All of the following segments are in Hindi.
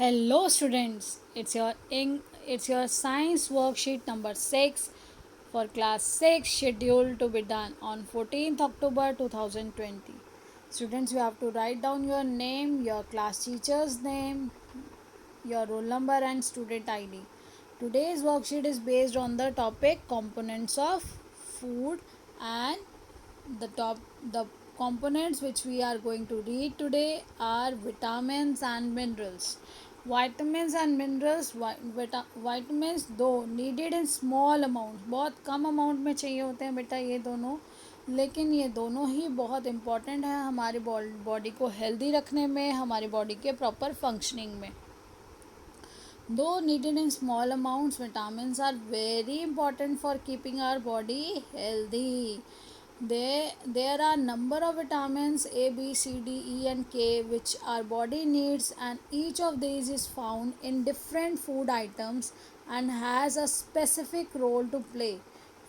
Hello students, it's your science worksheet number 6 for class 6 scheduled to be done on 14th October 2020. Students, you have to write down your name, your class teacher's name, your roll number and student ID. Today's worksheet is based on the topic components of food, and the components which we are going to read today are vitamins and minerals. Vitamins and minerals, vitamins दो needed in small amount, बहुत कम अमाउंट में चाहिए होते हैं बेटा ये दोनों, लेकिन ये दोनों ही बहुत इम्पॉर्टेंट है हमारे बॉडी को हेल्दी रखने में, हमारी बॉडी के प्रॉपर फंक्शनिंग में. Though needed in small amounts, vitamins are very important for keeping our body healthy. There are number of vitamins A, B, C, D, E and K which our body needs, and each of these is found in different food items and has a specific role to play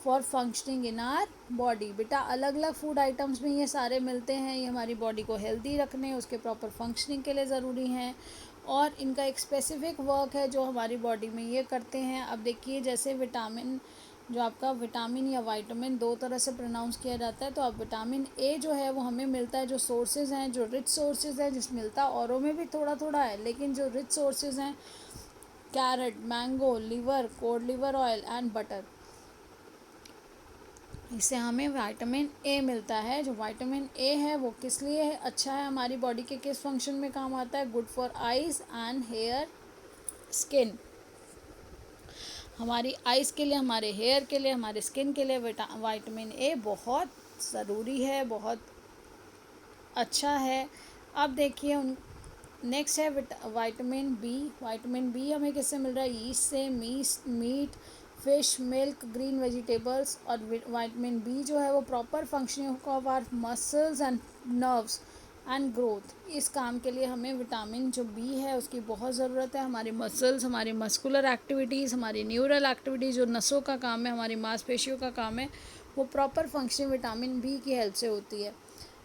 for functioning in our body. बेटा अलग अलग फूड आइटम्स में ये सारे मिलते हैं, ये हमारी बॉडी को हेल्दी रखने, उसके प्रॉपर फंक्शनिंग के लिए ज़रूरी हैं और इनका एक स्पेसिफिक वर्क है जो हमारी बॉडी में ये करते हैं. अब देखिए जैसे विटामिन, जो आपका विटामिन या वाइटामिन दो तरह से प्रोनाउंस किया जाता है, तो अब विटामिन ए जो है वो हमें मिलता है, जो सोर्सेज हैं, जो रिच सोर्सेज हैं, जिस मिलता औरों में भी थोड़ा थोड़ा है, लेकिन जो रिच सोर्सेज हैं carrot, mango, liver, cod liver oil and butter, इससे हमें विटामिन ए मिलता है. जो विटामिन ए है वो किस लिए अच्छा है, हमारी बॉडी के किस फंक्शन में काम आता है? Good for eyes and hair, skin. हमारी आइज़ के लिए, हमारे हेयर के लिए, हमारे स्किन के लिए विटामिन ए बहुत ज़रूरी है, बहुत अच्छा है. अब देखिए नेक्स्ट है विटामिन बी. विटामिन बी हमें किससे मिल रहा है? ईस्ट से, meat, fish, milk, green vegetables. और विटामिन बी जो है वो proper functioning of our muscles and nerves and growth. इस काम के लिए हमें विटामिन जो बी है उसकी बहुत ज़रूरत है. हमारे मसल्स, हमारी मस्कुलर एक्टिविटीज़, हमारी न्यूरल एक्टिविटीज़, जो नसों का काम है, हमारी मांसपेशियों का काम है, वो प्रॉपर फंक्शनिंग विटामिन बी की हेल्प से होती है.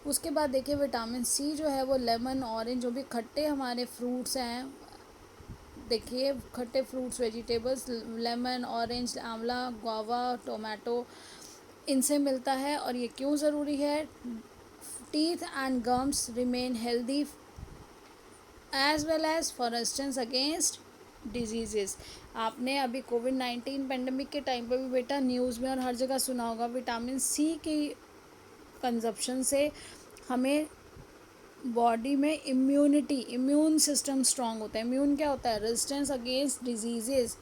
उसके बाद देखिए विटामिन सी जो है वो लेमन, ऑरेंज, जो भी खट्टे हमारे फ्रूट्स हैं, देखिए खट्टे फ्रूट्स, वेजिटेबल्स, लेमन, ऑरेंज, आंवला, गुआवा, टोमेटो, इनसे मिलता है. और ये क्यों ज़रूरी है? Teeth and gums remain healthy as well as for instance against disease. आपने अभी कोविड-19 पेंडेमिक के टाइम पर भी बेटा न्यूज़ में और हर जगह सुना होगा, विटामिन सी की कंजप्शन से हमें बॉडी में इम्यून सिस्टम स्ट्रांग होता है. इम्यून क्या होता है? Resistance against disease.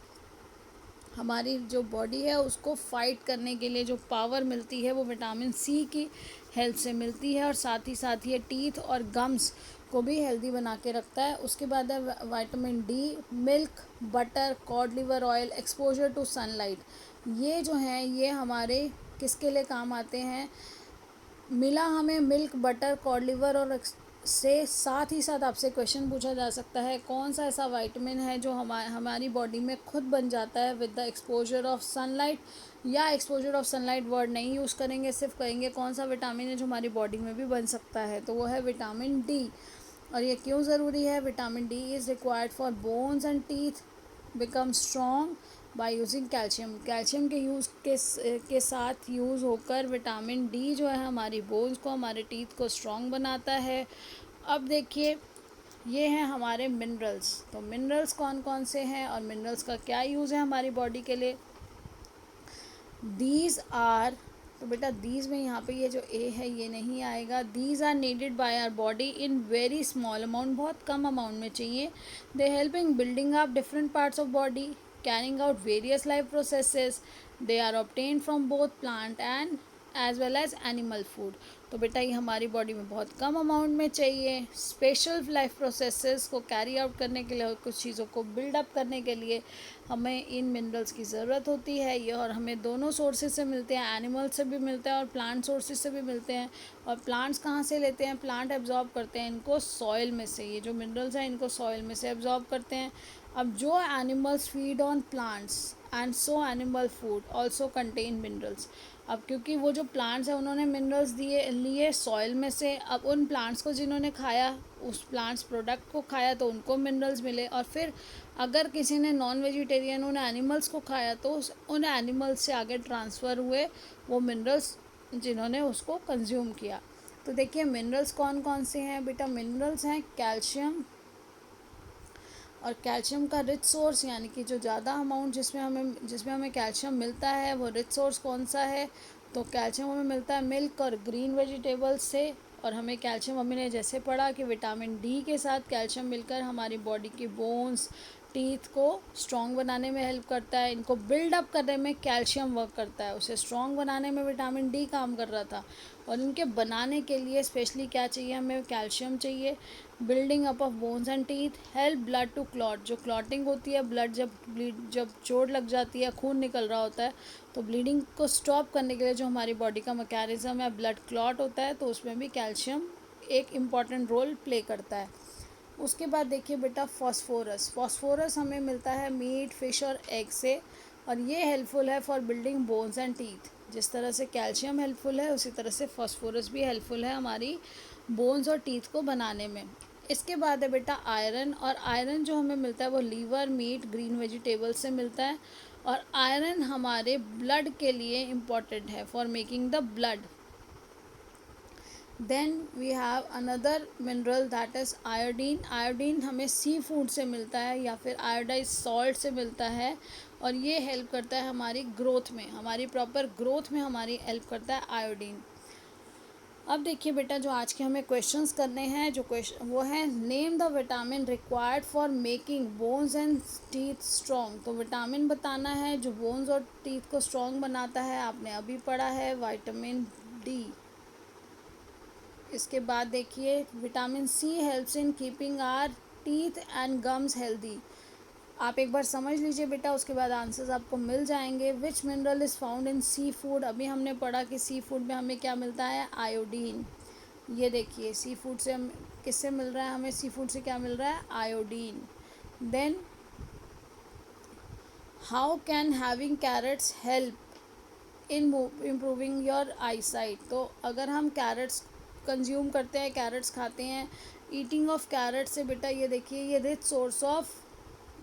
हमारी जो बॉडी है उसको फाइट करने के लिए जो पावर मिलती है वो विटामिन सी की हेल्प से मिलती है. और साथ ही ये टीथ और गम्स को भी हेल्दी बना के रखता है. उसके बाद है vitamin D. Milk, butter, cod liver oil, exposure to sunlight, ये जो हैं ये हमारे किसके लिए काम आते हैं? मिला हमें मिल्क, बटर, कॉड लिवर और से साथ ही साथ आपसे क्वेश्चन पूछा जा सकता है कौन सा ऐसा विटामिन है जो हमारी बॉडी में खुद बन जाता है with the exposure of sunlight. या एक्सपोजर ऑफ सनलाइट वर्ड नहीं यूज़ करेंगे, सिर्फ कहेंगे कौन सा विटामिन है जो हमारी बॉडी में भी बन सकता है, तो वो है विटामिन डी. और ये क्यों ज़रूरी है? Vitamin D is required for bones and teeth become strong by using calcium. Calcium के के साथ यूज़ होकर विटामिन डी जो है हमारी बोन्स को, हमारे टीथ को स्ट्रॉन्ग बनाता है. अब देखिए ये हैं हमारे मिनरल्स. तो मिनरल्स कौन कौन से हैं और मिनरल्स का क्या यूज़ है हमारी बॉडी के लिए? दीज आर, तो बेटा दीज में यहाँ पे ये जो ए है ये नहीं आएगा. These are needed by our body in very small amount, बहुत कम अमाउंट में चाहिए. They help in building up different parts of body, carrying out various life processes. They are obtain from both plant and as well as animal food. तो बेटा ये हमारी बॉडी में बहुत कम अमाउंट में चाहिए. स्पेशल लाइफ प्रोसेसेस को कैरी आउट करने के लिए, कुछ चीज़ों को बिल्डअप करने के लिए हमें इन मिनरल्स की ज़रूरत होती है. ये और हमें दोनों सोर्सेज से मिलते हैं, एनिमल से भी मिलते हैं और प्लांट सोर्सेज से भी मिलते हैं. और प्लांट्स कहाँ से लेते हैं? प्लांट एब्जॉर्ब करते हैं इनको सॉइल में से. ये जो मिनरल्स हैं इनको सॉइल में से एब्जॉर्ब करते हैं. अब जो animals feed on plants and so animal food also contain minerals. अब क्योंकि वो जो प्लांट्स हैं उन्होंने मिनरल्स दिए लिए सॉइल में से, अब उन प्लांट्स को जिन्होंने खाया, उस प्लांट्स प्रोडक्ट को खाया तो उनको मिनरल्स मिले, और फिर अगर किसी ने नॉन वेजिटेरियन उन एनिमल्स को खाया तो उन एनिमल्स से आगे ट्रांसफ़र हुए वो मिनरल्स जिन्होंने उसको कंज्यूम किया। तो देखिए मिनरल्स कौन कौन से हैं बेटा, मिनरल्स हैं कैल्शियम, और कैल्शियम का रिच सोर्स यानी कि जो ज़्यादा अमाउंट जिसमें हमें कैल्शियम मिलता है वो रिच सोर्स कौन सा है, तो कैल्शियम हमें मिलता है मिल्क और ग्रीन वेजिटेबल्स से। और हमें कैल्शियम, हमने जैसे पढ़ा कि विटामिन डी के साथ कैल्शियम मिलकर हमारी बॉडी की बोन्स टीथ को स्ट्रॉन्ग बनाने में हेल्प करता है, इनको बिल्ड अप करने में कैल्शियम वर्क करता है, उसे स्ट्रॉन्ग बनाने में विटामिन डी काम कर रहा था। और इनके बनाने के लिए स्पेशली क्या चाहिए, हमें कैल्शियम चाहिए। Building up of bones and teeth, help blood to clot, जो क्लॉटिंग होती है, ब्लड जब चोट लग जाती है, खून निकल रहा होता है, तो ब्लीडिंग को स्टॉप करने के लिए जो हमारी बॉडी का मैकेनिज्म है, ब्लड क्लॉट होता है, तो उसमें भी कैल्शियम एक इम्पॉर्टेंट रोल प्ले करता है। उसके बाद देखिए बेटा फॉस्फोरस, फॉस्फोरस हमें मिलता है मीट, फिश और एग से, और ये हेल्पफुल है for building bones and teeth. जिस तरह से कैल्शियम हेल्पफुल है उसी तरह से फॉस्फोरस भी हेल्पफुल है हमारी बोन्स और टीथ को बनाने में। इसके बाद है बेटा आयरन, और आयरन जो हमें मिलता है वो लीवर, मीट, ग्रीन वेजिटेबल्स से मिलता है, और आयरन हमारे ब्लड के लिए इम्पॉर्टेंट है for making the blood. Then we have another mineral that is iodine, iodine हमें सी फूड से मिलता है या फिर आयोडाइज सॉल्ट से मिलता है, और ये हेल्प करता है हमारी ग्रोथ में, हमारी प्रॉपर ग्रोथ में हमारी हेल्प करता है आयोडीन। अब देखिए बेटा जो आज के हमें क्वेश्चंस करने हैं, जो क्वेश्चन वो है name the vitamin required for making bones and teeth strong. तो विटामिन बताना है जो बोन्स और टीथ को स्ट्रॉन्ग बनाता है, आपने अभी पढ़ा है विटामिन डी। इसके बाद देखिए vitamin C helps in keeping our teeth and gums healthy. आप एक बार समझ लीजिए बेटा, उसके बाद आंसर्स आपको मिल जाएंगे। Which mineral is found in sea food, अभी हमने पढ़ा कि सी फूड में हमें क्या मिलता है, आयोडीन। ये देखिए सी फूड से हम किससे मिल रहा है, हमें सी फूड से क्या मिल रहा है, iodine. Then how can having carrots help in improving your eye sight. तो अगर हम कैरेट्स कंज्यूम करते हैं, कैरेट्स खाते हैं, ईटिंग ऑफ कैरेट से बेटा ये देखिए ये rich source of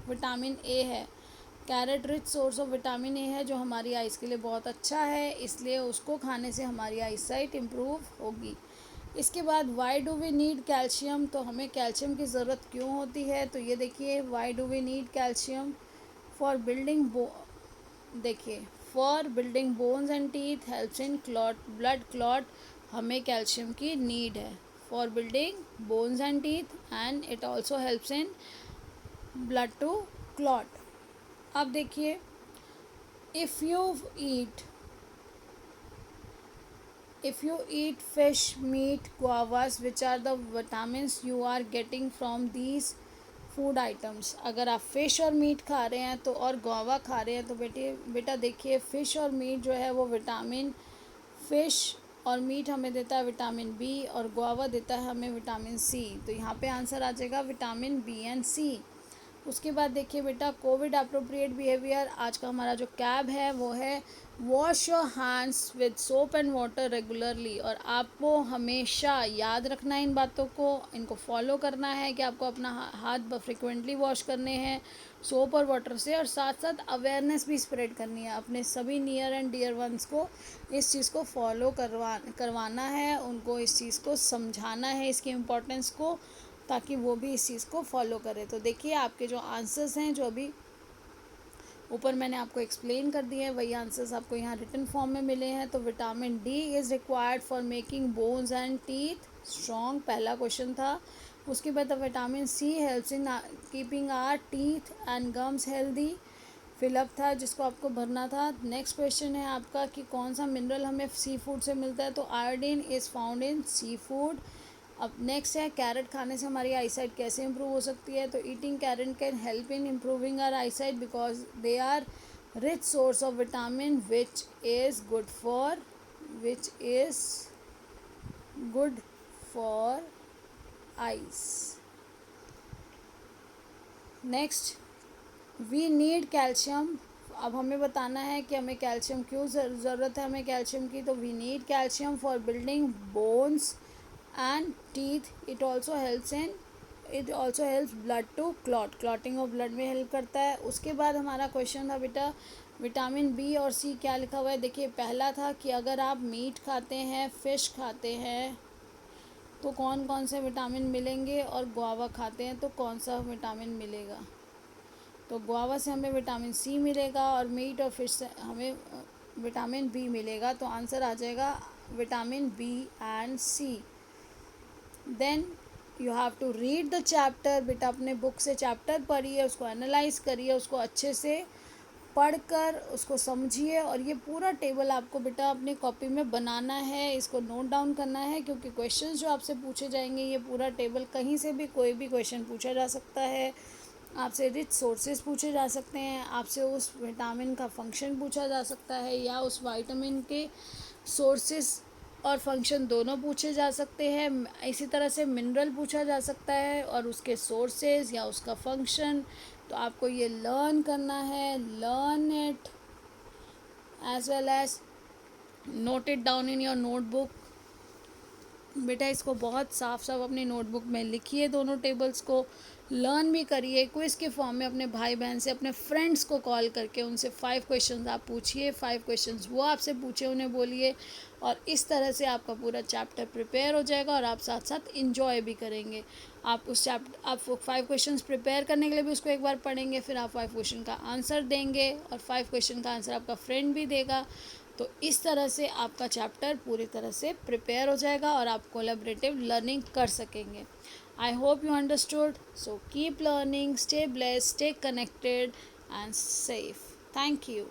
vitamin A है। Carrot rich source of vitamin A है जो हमारी आइज़ के लिए बहुत अच्छा है, इसलिए उसको खाने से हमारी आई साइट इम्प्रूव होगी। इसके बाद why do we need calcium, तो हमें कैल्शियम की ज़रूरत क्यों होती है, तो ये देखिए why do we need calcium for building देखिए for building bones and teeth, helps in clot blood clot, हमें कैल्शियम की नीड है for building bones and teeth, and it also helps in blood to clot. अब देखिए if you eat if you eat fish, meat, guavas, which are the vitamins you are getting from these food items, अगर आप फ़िश और मीट खा रहे हैं तो और गुआवा खा रहे हैं तो बेटा देखिए फ़िश और मीट जो है वो विटामिन, फ़िश और मीट हमें देता है विटामिन बी और गुआवा देता है हमें विटामिन सी, तो यहाँ पे आंसर आ जाएगा विटामिन बी एंड सी। उसके बाद देखिए बेटा कोविड अप्रोप्रिएट बिहेवियर, आज का हमारा जो कैब है वो है wash your hands with soap and water regularly, और आपको हमेशा याद रखना है इन बातों को, इनको फॉलो करना है कि आपको अपना हाथ फ्रिक्वेंटली वॉश करने हैं सोप और वाटर से, और साथ साथ अवेयरनेस भी स्प्रेड करनी है अपने सभी नियर एंड डियर वंस को, इस चीज़ को फॉलो करवाना है, उनको इस चीज़ को समझाना है इसकी इम्पोर्टेंस को, ताकि वो भी इस चीज़ को फॉलो करें। तो देखिए आपके जो आंसर्स हैं जो अभी ऊपर मैंने आपको एक्सप्लेन कर दिए हैं वही आंसर्स आपको यहाँ रिटन फॉर्म में मिले हैं। तो vitamin D is required for making bones and teeth strong, पहला क्वेश्चन था। उसके बाद vitamin C helps in keeping our teeth and gums healthy, fill up था जिसको आपको भरना था। नेक्स्ट क्वेश्चन है आपका कि कौन सा मिनरल हमें सी फूड से मिलता है, तो iodine is found in sea food. अब नेक्स्ट है कैरेट खाने से हमारी आई साइट कैसे इम्प्रूव हो सकती है, तो eating carrot can help in improving our eye sight because they are rich source of vitamin which is good for eyes. Next we need calcium अब हमें बताना है कि हमें कैल्शियम क्यों ज़रूरत है हमें कैल्शियम की। तो we need calcium for building bones and teeth. It also helps blood to clotting of blood में हेल्प करता है। उसके बाद हमारा क्वेश्चन था बेटा विटामिन बी और सी क्या लिखा हुआ है। देखिए पहला था कि अगर आप मीट खाते हैं, फिश खाते हैं, तो कौन कौन से विटामिन मिलेंगे, और गुआवा खाते हैं तो कौन सा विटामिन मिलेगा। तो गुआवा से हमें विटामिन सी मिलेगा और मीट और फिश से हमें विटामिन बी मिलेगा। तो आंसर आ जाएगा vitamin B and C. Then you have to read the chapter. बेटा अपने बुक से चैप्टर पढ़िए, उसको एनालाइज करिए, उसको अच्छे से पढ़कर उसको समझिए, और ये पूरा टेबल आपको बेटा अपनी कॉपी में बनाना है, इसको नोट डाउन करना है, क्योंकि क्वेश्चंस जो आपसे पूछे जाएंगे ये पूरा टेबल कहीं से भी कोई भी क्वेश्चन पूछा जा सकता है। आपसे रिच सोर्सेज पूछे जा सकते हैं, आपसे उस विटामिन का फंक्शन पूछा जा सकता है, या उस विटामिन के सोर्सेज और फंक्शन दोनों पूछे जा सकते हैं। इसी तरह से मिनरल पूछा जा सकता है और उसके सोर्सेज या उसका फंक्शन। तो आपको ये लर्न करना है, learn it as well as note it down in your notebook. बेटा इसको बहुत साफ साफ अपनी नोटबुक में लिखिए, दोनों टेबल्स को लर्न भी करिए। क्विज़ के फॉर्म में अपने भाई बहन से, अपने फ्रेंड्स को कॉल करके उनसे 5 क्वेश्चंस आप पूछिए, 5 क्वेश्चंस वो आपसे पूछे उन्हें बोलिए, और इस तरह से आपका पूरा चैप्टर प्रिपेयर हो जाएगा और आप साथ साथ इंजॉय भी करेंगे। आप 5 क्वेश्चंस प्रिपेयर करने के लिए भी उसको एक बार पढ़ेंगे, फिर आप 5 क्वेश्चन का आंसर देंगे और 5 क्वेश्चन का आंसर आपका फ्रेंड भी देगा। तो इस तरह से आपका चैप्टर पूरी तरह से प्रिपेयर हो जाएगा और आप कोलैबोरेटिव लर्निंग कर सकेंगे। I hope you understood. So keep learning, stay blessed, stay connected and safe. Thank you.